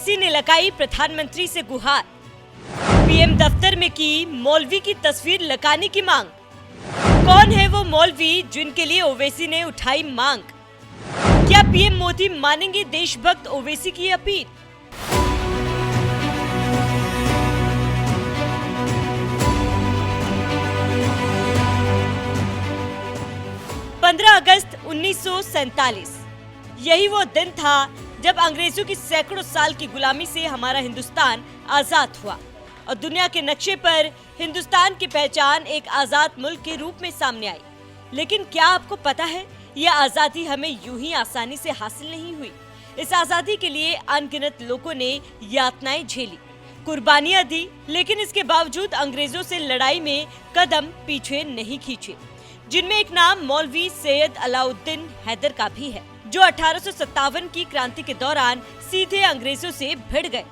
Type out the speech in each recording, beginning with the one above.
ओवैसी ने लगाई प्रधानमंत्री से गुहार। पीएम दफ्तर में की मौलवी की तस्वीर लगाने की मांग। कौन है वो मौलवी जिनके लिए ओवैसी ने उठाई मांग? क्या पीएम मोदी मानेंगे देशभक्त ओवैसी की अपील? अगस्त 1947 यही वो दिन था जब अंग्रेजों की सैकड़ों साल की गुलामी से हमारा हिंदुस्तान आजाद हुआ और दुनिया के नक्शे पर हिंदुस्तान की पहचान एक आजाद मुल्क के रूप में सामने आई। लेकिन क्या आपको पता है, यह आजादी हमें यूं ही आसानी से हासिल नहीं हुई। इस आजादी के लिए अनगिनत लोगों ने यातनाएं झेली, कुर्बानियां दी, लेकिन इसके बावजूद अंग्रेजों से लड़ाई में कदम पीछे नहीं खींचे, जिनमें एक नाम मौलवी सैयद अलाउद्दीन हैदर का भी है, जो 1857 की क्रांति के दौरान सीधे अंग्रेजों से भिड़ गए,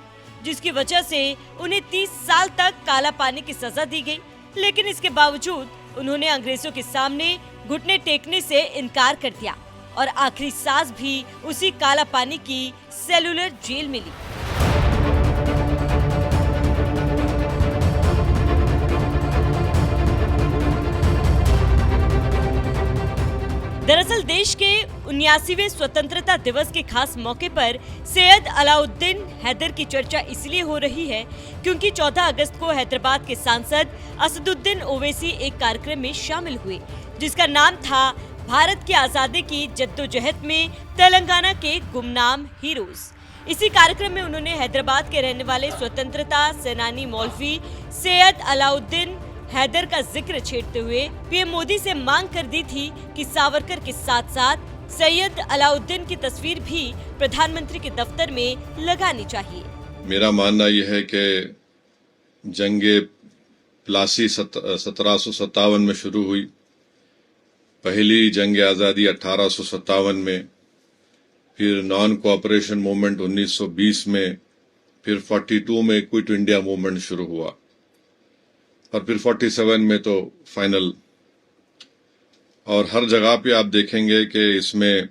जिसकी वजह से उन्हें 30 साल तक काला पानी की सजा दी गई। लेकिन इसके बावजूद उन्होंने अंग्रेजों के सामने घुटने टेकने से इनकार कर दिया और आखिरी सांस भी उसी काला पानी की सेलुलर जेल में ली। दरअसल देश के 79वें स्वतंत्रता दिवस के खास मौके पर सैयद अलाउद्दीन हैदर की चर्चा इसलिए हो रही है क्योंकि 14 अगस्त को हैदराबाद के सांसद असदुद्दीन ओवैसी एक कार्यक्रम में शामिल हुए, जिसका नाम था भारत की आजादी की जद्दोजहद में तेलंगाना के गुमनाम हीरोज। इसी कार्यक्रम में उन्होंने हैदराबाद के रहने वाले स्वतंत्रता सेनानी मौलवी सैयद अलाउद्दीन हैदर का जिक्र छेड़ते हुए पीएम मोदी से मांग कर दी थी कि सावरकर के साथ साथ सैयद अलाउद्दीन की तस्वीर भी प्रधानमंत्री के दफ्तर में लगानी चाहिए। मेरा मानना यह है कि जंगे प्लासी 1757 में शुरू हुई, पहली जंग आज़ादी 1857 में, फिर नॉन कोऑपरेशन मूवमेंट 1920 में, फिर 42 में क्विट इंडिया मूवमेंट शुरू हुआ और फिर 47 में तो फाइनल। और हर जगह पे आप देखेंगे कि इसमें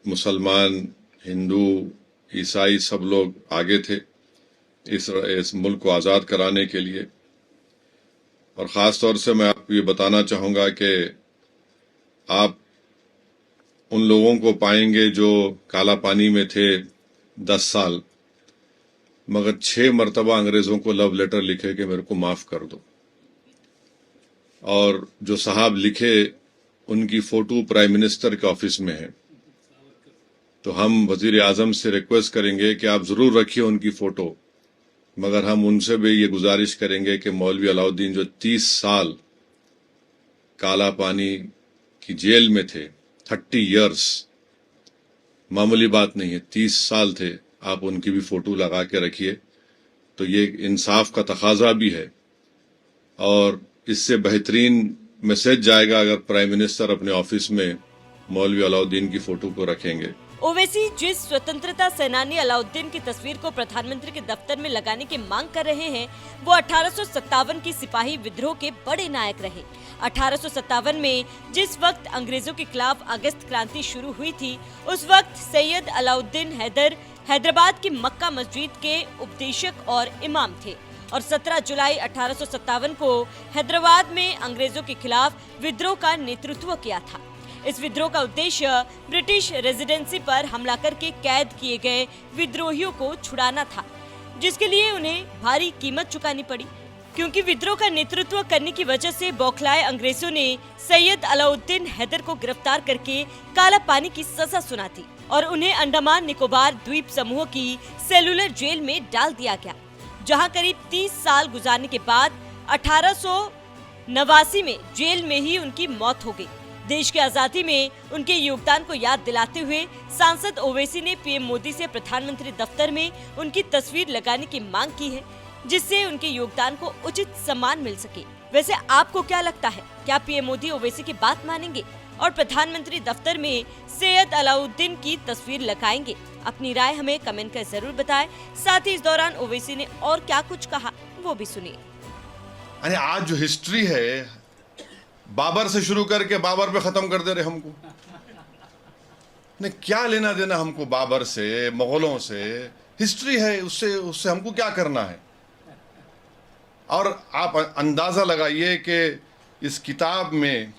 मुसलमान, हिंदू, ईसाई सब लोग आगे थे इस मुल्क को आज़ाद कराने के लिए। और ख़ास तौर से मैं आपको ये बताना चाहूँगा कि आप उन लोगों को पाएंगे जो काला पानी में थे 10 साल, मगर 6 मरतबा अंग्रेजों को लव लेटर लिखे कि मेरे को माफ कर दो। और जो साहब लिखे उनकी फोटो प्राइम मिनिस्टर के ऑफिस में है, तो हम वजीर आजम से रिक्वेस्ट करेंगे कि आप जरूर रखिए उनकी फोटो, मगर हम उनसे भी ये गुजारिश करेंगे कि मौलवी अलाउद्दीन जो 30 साल काला पानी की जेल में थे, 30 इयर्स, मामूली बात नहीं है, 30 साल थे, आप उनकी भी फोटो लगा के रखिए। तो ये इंसाफ का तकाजा भी है और इससे बेहतरीन मैसेज जाएगा अगर प्राइम मिनिस्टर अपने ऑफिस में मौलवी अलाउद्दीन की फोटो को रखेंगे। ओवैसी जिस स्वतंत्रता सेनानी अलाउद्दीन की तस्वीर को प्रधानमंत्री के दफ्तर में लगाने की मांग कर रहे हैं, वो 1857 की सिपाही विद्रोह के बड़े नायक रहे। 1857 में जिस वक्त अंग्रेजों के खिलाफ अगस्त क्रांति शुरू हुई थी, उस वक्त सैयद अलाउद्दीन हैदर हैदराबाद की मक्का मस्जिद के उपदेशक और इमाम थे और 17 जुलाई 1857 को हैदराबाद में अंग्रेजों के खिलाफ विद्रोह का नेतृत्व किया था। इस विद्रोह का उद्देश्य ब्रिटिश रेजिडेंसी पर हमला करके कैद किए गए विद्रोहियों को छुड़ाना था, जिसके लिए उन्हें भारी कीमत चुकानी पड़ी, क्योंकि विद्रोह का नेतृत्व करने की वजह से बौखलाए अंग्रेजों ने सैयद अलाउद्दीन हैदर को गिरफ्तार करके काला पानी की सजा सुना दी और उन्हें अंडमान निकोबार द्वीप समूह की सेलुलर जेल में डाल दिया गया, जहां करीब 30 साल गुजारने के बाद 1889 में जेल में ही उनकी मौत हो गई। देश की आजादी में उनके योगदान को याद दिलाते हुए सांसद ओवैसी ने पीएम मोदी से प्रधानमंत्री दफ्तर में उनकी तस्वीर लगाने की मांग की है, जिससे उनके योगदान को उचित सम्मान मिल सके। वैसे आपको क्या लगता है, क्या पीएम मोदी ओवैसी की बात मानेंगे और प्रधानमंत्री दफ्तर में सैयद अलाउद्दीन की तस्वीर लगाएंगे? अपनी राय हमें कमेंट कर जरूर बताएं। साथ ही इस दौरान ओवैसी ने और क्या कुछ कहा वो भी सुनिए। आज जो हिस्ट्री है बाबर से शुरू करके बाबर पे खत्म कर दे रहे हमको। ने क्या लेना देना हमको बाबर से, मुगलों से? हिस्ट्री है, उससे उससे हमको क्या करना है? और आप अंदाज़ा लगाइए कि इस किताब में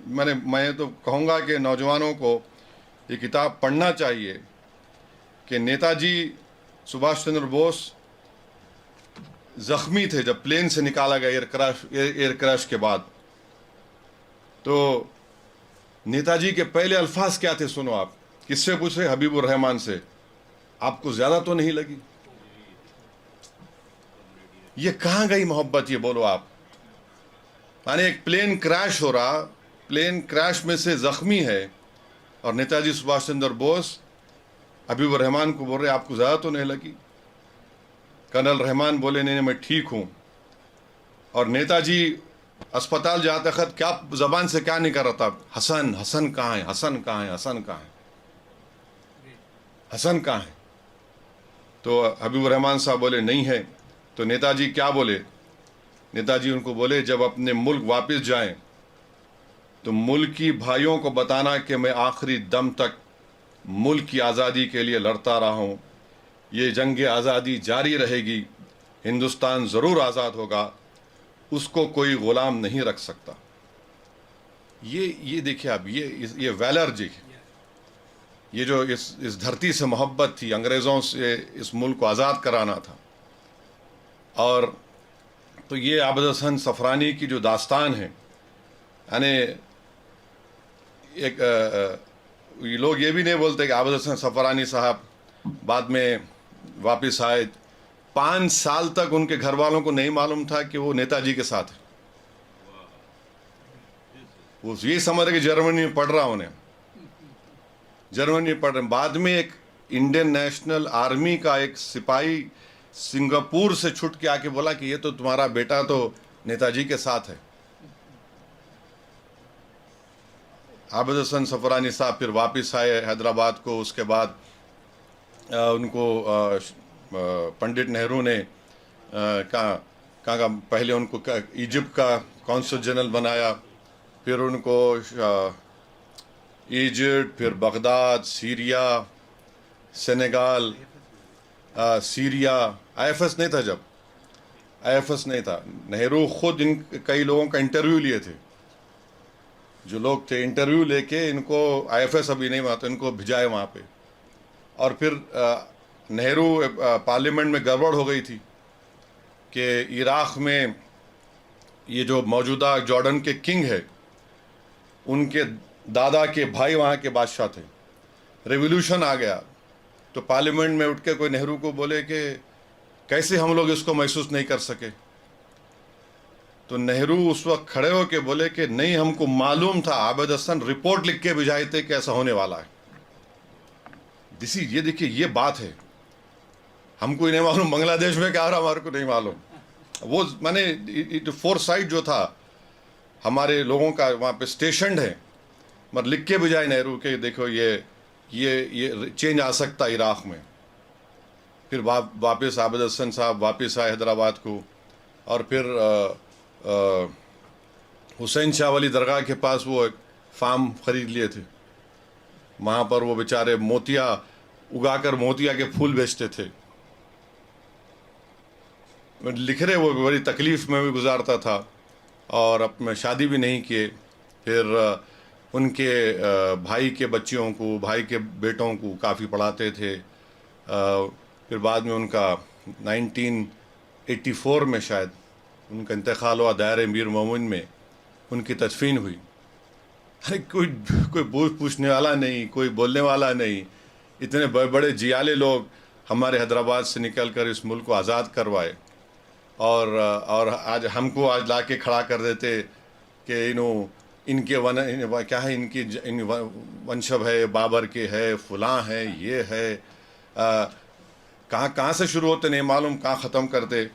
मैं तो कहूँगा कि नौजवानों को ये किताब पढ़ना चाहिए कि नेताजी सुभाष चंद्र बोस जख्मी थे जब प्लेन से निकाला गया एयर क्रैश के बाद। तो नेताजी के पहले अल्फाज क्या थे सुनो आप। किससे पूछे? हबीबुर रहमान से। आपको ज्यादा तो नहीं लगी? ये कहां गई मोहब्बत, ये बोलो आप। माने एक प्लेन क्रैश हो रहा, प्लेन क्रैश में से जख्मी है और नेताजी सुभाष चंद्र बोस हबीबुर रहमान को बोल रहे आपको ज्यादा तो नहीं लगी? कर्नल रहमान बोले नहीं मैं ठीक हूं। और नेताजी अस्पताल जाते वक्त क्या जबान से क्या नहीं कर रहा था? हसन, हसन कहाँ है, हसन कहाँ है, हसन कहाँ है, हसन कहाँ है? तो हबीबुर रहमान साहब बोले नहीं है। तो नेताजी क्या बोले? नेताजी उनको बोले जब अपने मुल्क वापस जाएं तो मुल्क की भाइयों को बताना कि मैं आखिरी दम तक मुल्क की आज़ादी के लिए लड़ता रहा हूं। ये जंग आज़ादी जारी रहेगी, हिंदुस्तान ज़रूर आज़ाद होगा, उसको कोई ग़ुलाम नहीं रख सकता। ये देखिए आप, ये वैलर जी, ये जो इस धरती से मोहब्बत थी, अंग्रेज़ों से इस मुल्क को आज़ाद कराना था। और तो ये आबिद हसन सफ़रानी की जो दास्तान है, यानी ये लोग ये भी नहीं बोलते कि आबिद हसन सफ़रानी साहब बाद में वापस आए। 5 साल तक उनके घर वालों को नहीं मालूम था कि वो नेताजी के साथ है। वो ये समझ रहे कि जर्मनी में पढ़ रहा उन्हें, जर्मनी में पढ़ रहे। बाद में एक इंडियन नेशनल आर्मी का एक सिपाही सिंगापुर से छुट के आके बोला कि ये तो तुम्हारा बेटा तो नेताजी के साथ है। आबिद हसन सफ़रानी साहब फिर वापस आए हैदराबाद को। उसके बाद उनको पंडित नेहरू ने कहा पहले उनको इजिप्ट का कौंसल जनरल बनाया, फिर उनको इजिप्ट, फिर Baghdad, Syria, Senegal, Syria. IFS नहीं था, जब आईएफएस नहीं था, नेहरू खुद इन कई लोगों का इंटरव्यू लिए थे। जो लोग थे इंटरव्यू लेके इनको आईएफएस अभी नहीं हुआ तो इनको भिजाए वहाँ पे। और फिर नेहरू पार्लियामेंट में गड़बड़ हो गई थी कि इराक़ में ये जो मौजूदा जॉर्डन के किंग है उनके दादा के भाई वहाँ के बादशाह थे। रेवोल्यूशन आ गया तो पार्लियामेंट में उठ के कोई नेहरू को बोले कि कैसे हम लोग इसको महसूस नहीं कर सके। तो नेहरू उस वक्त खड़े होके बोले कि नहीं, हमको मालूम था, आबिद हसन रिपोर्ट लिख के भिजाए थे कि ऐसा होने वाला है। ये देखिए ये बात है, हमको ही नहीं मालूम बांग्लादेश में क्या हो रहा, हमारे को नहीं मालूम। वो माने फोरसाइट जो था हमारे लोगों का वहाँ पे स्टेशनड है, मगर लिख के भिजाए नेहरू के देखो ये चेंज आ सकता है इराक़ में। फिर वापस आबिद हसन साहब वापस आए हैदराबाद को। और फिर हुसैन शाह वाली दरगाह के पास वो एक फार्म खरीद लिए थे, वहाँ पर वो बेचारे मोतिया उगाकर मोतिया के फूल बेचते थे। लिख रहे वो बड़ी तकलीफ़ में भी गुजारता था और अपने शादी भी नहीं किए। फिर उनके भाई के बच्चियों को, भाई के बेटों को काफ़ी पढ़ाते थे। फिर बाद में उनका 1984 में शायद उनका इंतकाल हुआ, दायरे मीर मोमिन में उनकी तदफीन हुई। अरे कोई पूछने वाला नहीं, कोई बोलने वाला नहीं। इतने बड़े बड़े जियाले लोग हमारे हैदराबाद से निकल कर इस मुल्क को आज़ाद करवाए और आज हमको आज ला के खड़ा कर देते कि इनके क्या है, इन वंशज है, बाबर के है, फलां है, ये है। कहाँ से शुरू होते नहीं मालूम, कहाँ ख़त्म करते।